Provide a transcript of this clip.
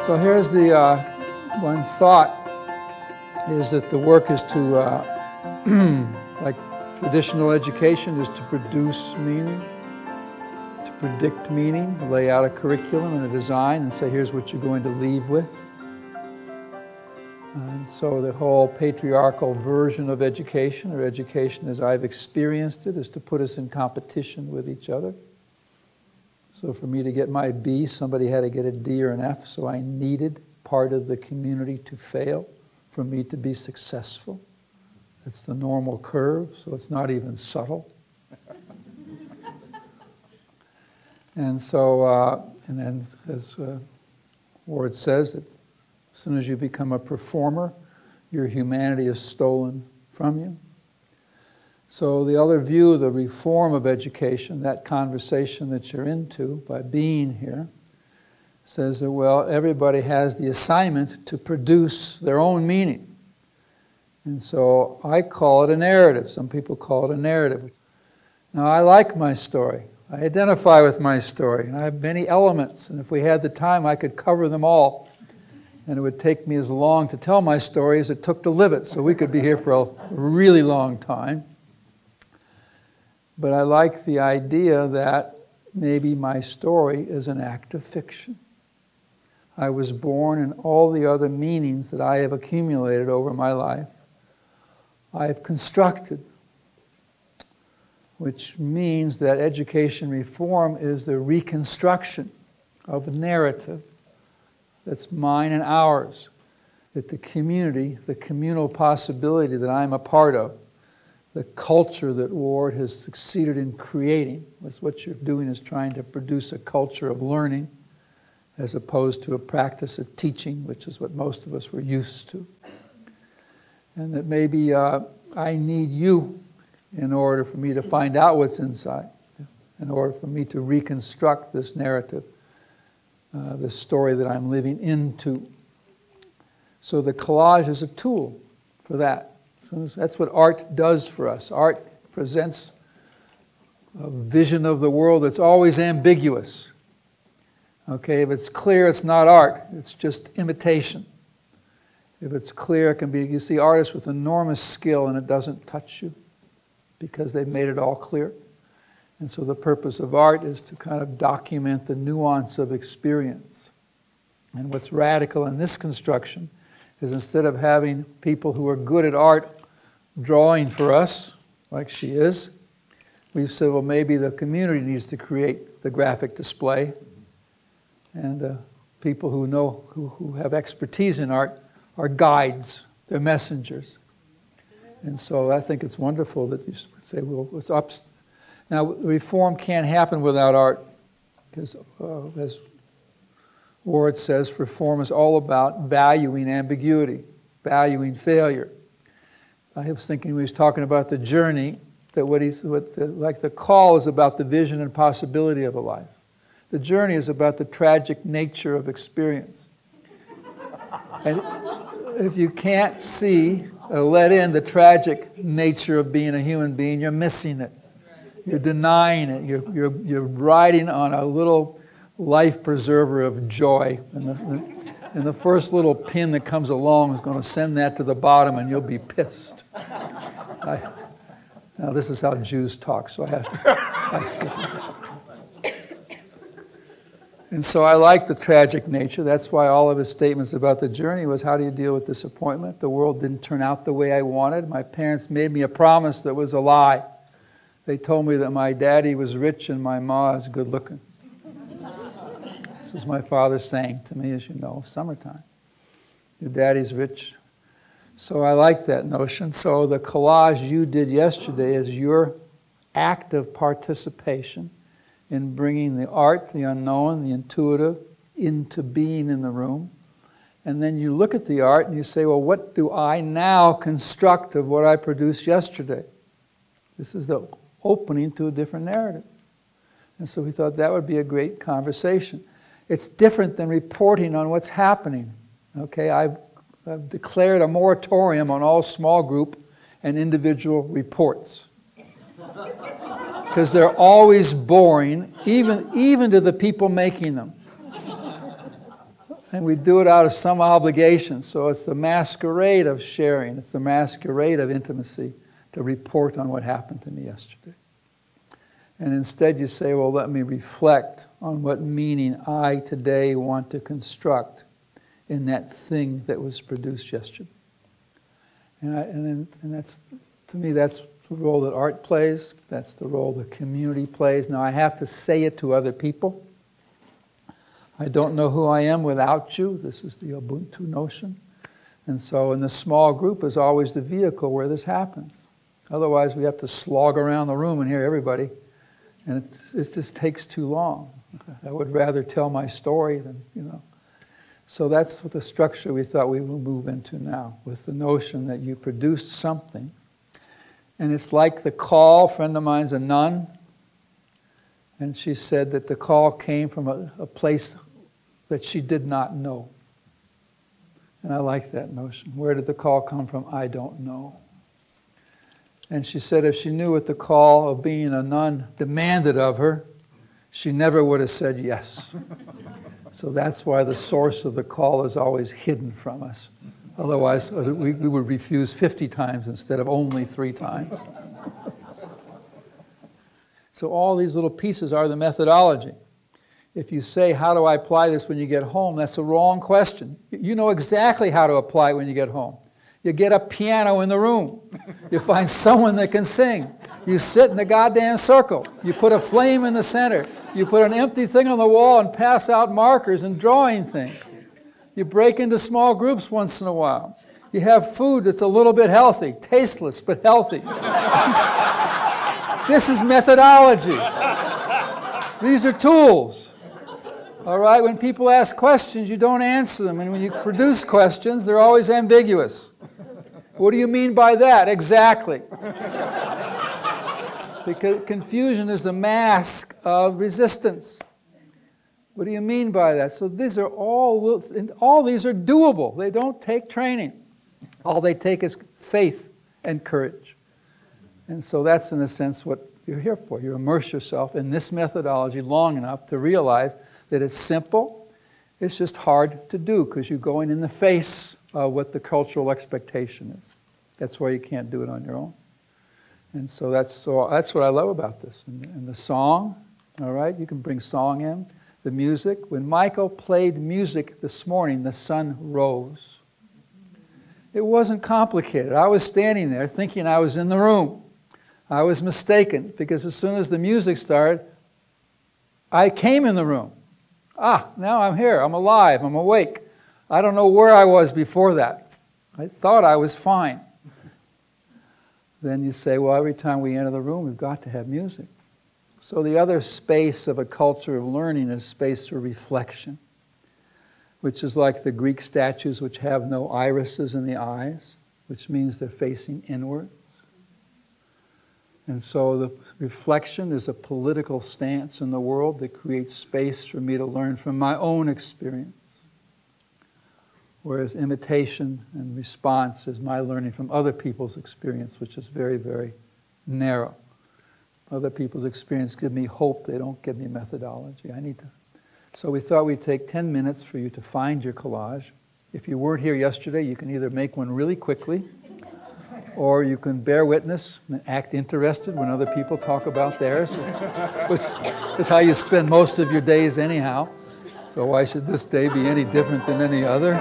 So here's the one thought, is that the work is to, like traditional education, is to produce meaning, to predict meaning, to lay out a curriculum and a design and say, here's what you're going to leave with. And so the whole patriarchal version of education, or education as I've experienced it, is to put us in competition with each other. So for me to get my B, somebody had to get a D or an F, so I needed part of the community to fail for me to be successful. It's the normal curve, so it's not even subtle. And so, and then as Ward says, that as soon as you become a performer, your humanity is stolen from you. So the other view, the reform of education, that conversation that you're into by being here, says that, well, everybody has the assignment to produce their own meaning. And so I call it a narrative. Some people call it a narrative. Now, I like my story. I identify with my story. And I have many elements. And if we had the time, I could cover them all. And it would take me as long to tell my story as it took to live it. So we could be here for a really long time. But I like the idea that maybe my story is an act of fiction. I was born, and all the other meanings that I have accumulated over my life, I have constructed, which means that education reform is the reconstruction of a narrative that's mine and ours, that the community, the communal possibility that I'm a part of, the culture that Ward has succeeded in creating, was what you're doing is trying to produce a culture of learning as opposed to a practice of teaching, which is what most of us were used to. And that maybe I need you in order for me to find out what's inside, in order for me to reconstruct this narrative, this story that I'm living into. So the collage is a tool for that. So that's what art does for us. Art presents a vision of the world that's always ambiguous. Okay, if it's clear, it's not art. It's just imitation. If it's clear, it can be, you see artists with enormous skill and it doesn't touch you because they've made it all clear. And so the purpose of art is to kind of document the nuance of experience. And what's radical in this construction is instead of having people who are good at art drawing for us, like she is, we've said, well, maybe the community needs to create the graphic display. And the people who know, who have expertise in art are guides, they're messengers. And so I think it's wonderful that you say, well, what's up? Now, reform can't happen without art, because as Ward says, reform is all about valuing ambiguity, valuing failure. I was thinking when he was talking about the journey, that like the call is about the vision and possibility of a life. The journey is about the tragic nature of experience. And if you can't see or let in the tragic nature of being a human being, you're missing it. You're denying it. You're riding on a little life preserver of joy. And the first little pin that comes along is going to send that to the bottom and you'll be pissed. Now this is how Jews talk, so I have to ask you. And so I like the tragic nature. That's why all of his statements about the journey was, how do you deal with disappointment? The world didn't turn out the way I wanted. My parents made me a promise that was a lie. They told me that my daddy was rich and my ma is good looking. This is my father saying to me, as you know, summertime. Your daddy's rich. So I like that notion. So the collage you did yesterday is your act of participation in bringing the art, the unknown, the intuitive, into being in the room. And then you look at the art and you say, well, what do I now construct of what I produced yesterday? This is the opening to a different narrative. And so we thought that would be a great conversation. It's different than reporting on what's happening. Okay, I've declared a moratorium on all small group and individual reports. Because they're always boring, even to the people making them. And we do it out of some obligation. So it's the masquerade of sharing. It's the masquerade of intimacy to report on what happened to me yesterday. And instead you say, well, let me reflect on what meaning I today want to construct in that thing that was produced yesterday. And that's, to me, that's the role that art plays. That's the role the community plays. Now I have to say it to other people. I don't know who I am without you. This is the Ubuntu notion. And so in the small group is always the vehicle where this happens. Otherwise we have to slog around the room and hear everybody. And it just takes too long. I would rather tell my story than, So that's what the structure we thought we would move into now, with the notion that you produced something. And it's like the call. A friend of mine's a nun. And she said that the call came from a place that she did not know. And I like that notion. Where did the call come from? I don't know. And she said if she knew what the call of being a nun demanded of her, she never would have said yes. So that's why the source of the call is always hidden from us. Otherwise, we would refuse 50 times instead of only 3 times. So all these little pieces are the methodology. If you say, how do I apply this when you get home, that's a wrong question. You know exactly how to apply it when you get home. You get a piano in the room. You find someone that can sing. You sit in a goddamn circle. You put a flame in the center. You put an empty thing on the wall and pass out markers and drawing things. You break into small groups once in a while. You have food that's a little bit healthy, tasteless but healthy. This is methodology. These are tools. All right, when people ask questions, you don't answer them. And when you produce questions, they're always ambiguous. What do you mean by that? Exactly. Because confusion is the mask of resistance. What do you mean by that? So these are all these are doable. They don't take training. All they take is faith and courage. And so that's, in a sense, what you're here for. You immerse yourself in this methodology long enough to realize that it's simple. It's just hard to do because you're going in the face of what the cultural expectation is. That's why you can't do it on your own. And so that's what I love about this. And the song, all right, you can bring song in. The music. When Michael played music this morning, the sun rose. It wasn't complicated. I was standing there thinking I was in the room. I was mistaken because as soon as the music started, I came in the room. Now I'm here. I'm alive. I'm awake. I don't know where I was before that. I thought I was fine. Then you say, well, every time we enter the room, we've got to have music. So the other space of a culture of learning is space for reflection, which is like the Greek statues which have no irises in the eyes, which means they're facing inwards. And so the reflection is a political stance in the world that creates space for me to learn from my own experience. Whereas imitation and response is my learning from other people's experience, which is very, very narrow. Other people's experience give me hope. They don't give me methodology. So we thought we'd take 10 minutes for you to find your collage. If you weren't here yesterday, you can either make one really quickly, or you can bear witness and act interested when other people talk about theirs, which is how you spend most of your days anyhow. So why should this day be any different than any other?